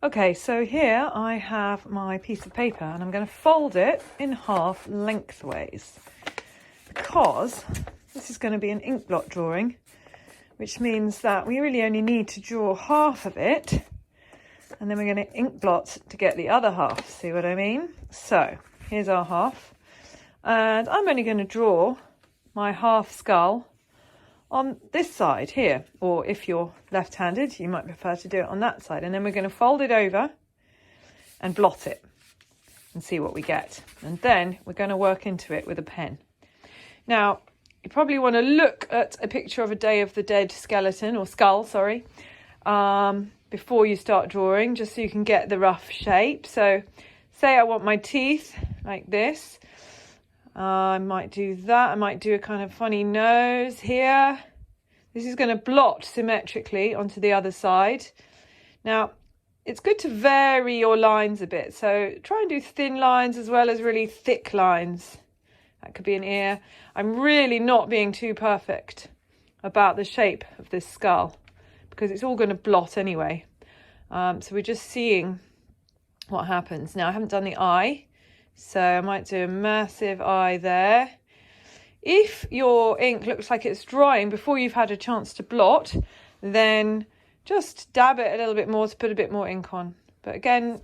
Okay, so here I have my piece of paper and I'm going to fold it in half lengthways because this is going to be an ink blot drawing, which means that we really only need to draw half of it and then we're going to ink blot to get the other half. See what I mean? So here's our half and I'm only going to draw my half skull on this side here, or if you're left-handed you might prefer to do it on that side, and then we're going to fold it over and blot it and see what we get, and then we're going to work into it with a pen. Now you probably want to look at a picture of a Day of the Dead skeleton or skull, sorry, before you start drawing, just so you can get the rough shape. So say I want my teeth like this, I might do that. I might do a kind of funny nose here. This is going to blot symmetrically onto the other side. Now, it's good to vary your lines a bit. So try and do thin lines as well as really thick lines. That could be an ear. I'm really not being too perfect about the shape of this skull because it's all going to blot anyway. So we're just seeing what happens. Now, I haven't done the eye. So I might do a massive eye there. If your ink looks like it's drying before you've had a chance to blot, then just dab it a little bit more to put a bit more ink on. But again,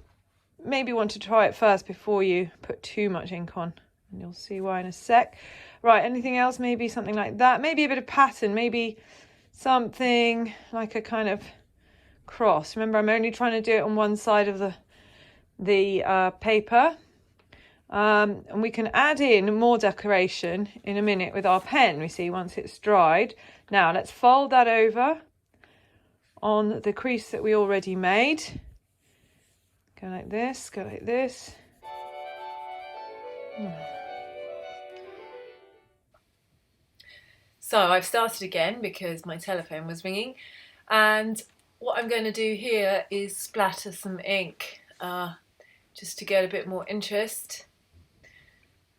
maybe want to try it first before you put too much ink on. And you'll see why in a sec. Right, anything else? Maybe something like that. Maybe a bit of pattern. Maybe something like a kind of cross. Remember, I'm only trying to do it on one side of the paper. And we can add in more decoration in a minute with our pen, we see, once it's dried. Now let's fold that over on the crease that we already made. Go like this, go like this. So I've started again because my telephone was ringing, and what I'm going to do here is splatter some ink just to get a bit more interest.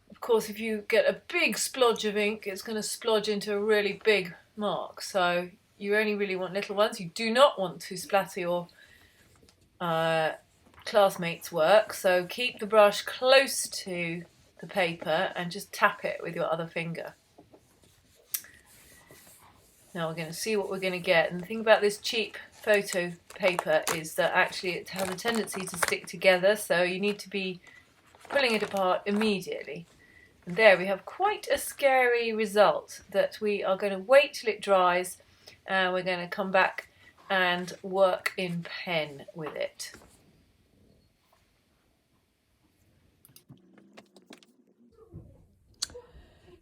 Of course, if you get a big splodge of ink, it's going to splodge into a really big mark. So you only really want little ones. You do not want to splatter your classmates' work. So keep the brush close to the paper and just tap it with your other finger. Now we're going to see what we're going to get. And the thing about this cheap photo paper is that actually it has a tendency to stick together. So you need to be pulling it apart immediately. And there we have quite a scary result that we are going to wait till it dries and we're going to come back and work in pen with it.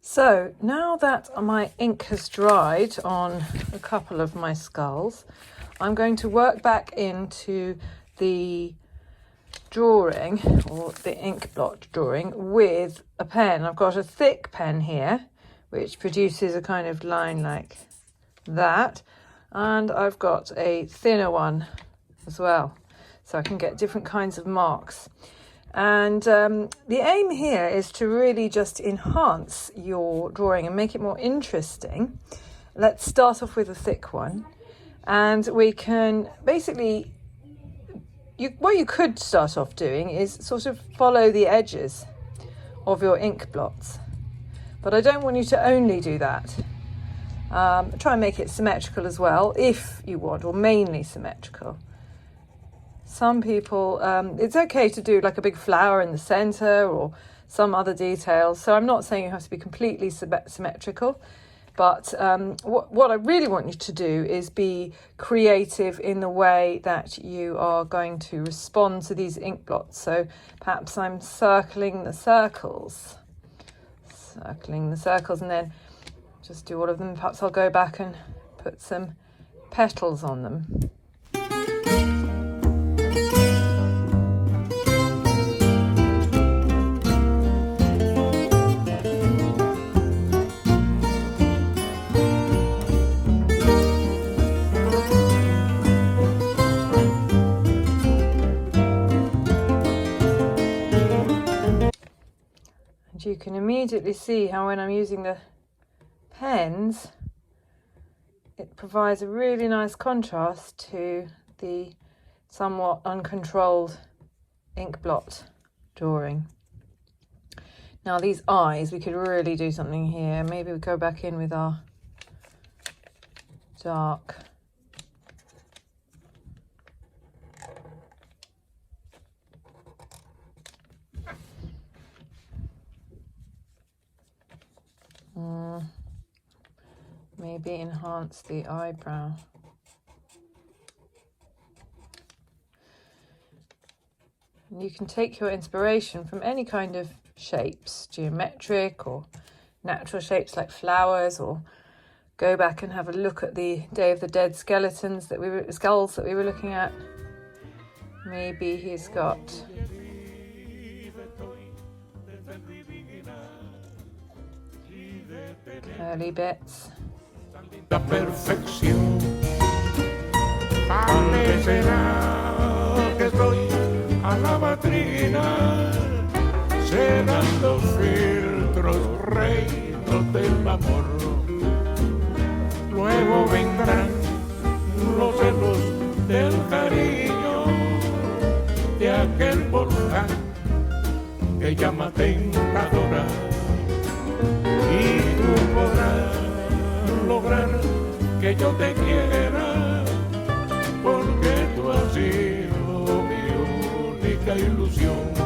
So now that my ink has dried on a couple of my skulls, I'm going to work back into the drawing, or the ink blot drawing, with a pen. I've got a thick pen here which produces a kind of line like that, and I've got a thinner one as well, so I can get different kinds of marks. And the aim here is to really just enhance your drawing and make it more interesting. Let's start off with a thick one, and we can basically, what you could start off doing is sort of follow the edges of your ink blots. But I don't want you to only do that. Try and make it symmetrical as well, if you want, or mainly symmetrical. Some people, it's okay to do like a big flower in the centre or some other details. So I'm not saying you have to be completely symmetrical. But what I really want you to do is be creative in the way that you are going to respond to these ink blots. So perhaps I'm circling the circles, and then just do all of them. Perhaps I'll go back and put some petals on them. You can immediately see how when I'm using the pens, it provides a really nice contrast to the somewhat uncontrolled ink blot drawing. Now these eyes, we could really do something here. Maybe we go back in with our dark. Maybe enhance the eyebrow. And you can take your inspiration from any kind of shapes, geometric or natural shapes like flowers, or go back and have a look at the Day of the Dead skulls that we were looking at. Maybe he's got curly bits. La perfección parecerá que estoy a la batrina cerrando filtros reinos del amor. Luego vendrán los celos del cariño de aquel volcán que llama tentadora, y tú podrás lograr que yo te quiera, porque tú has sido mi única ilusión.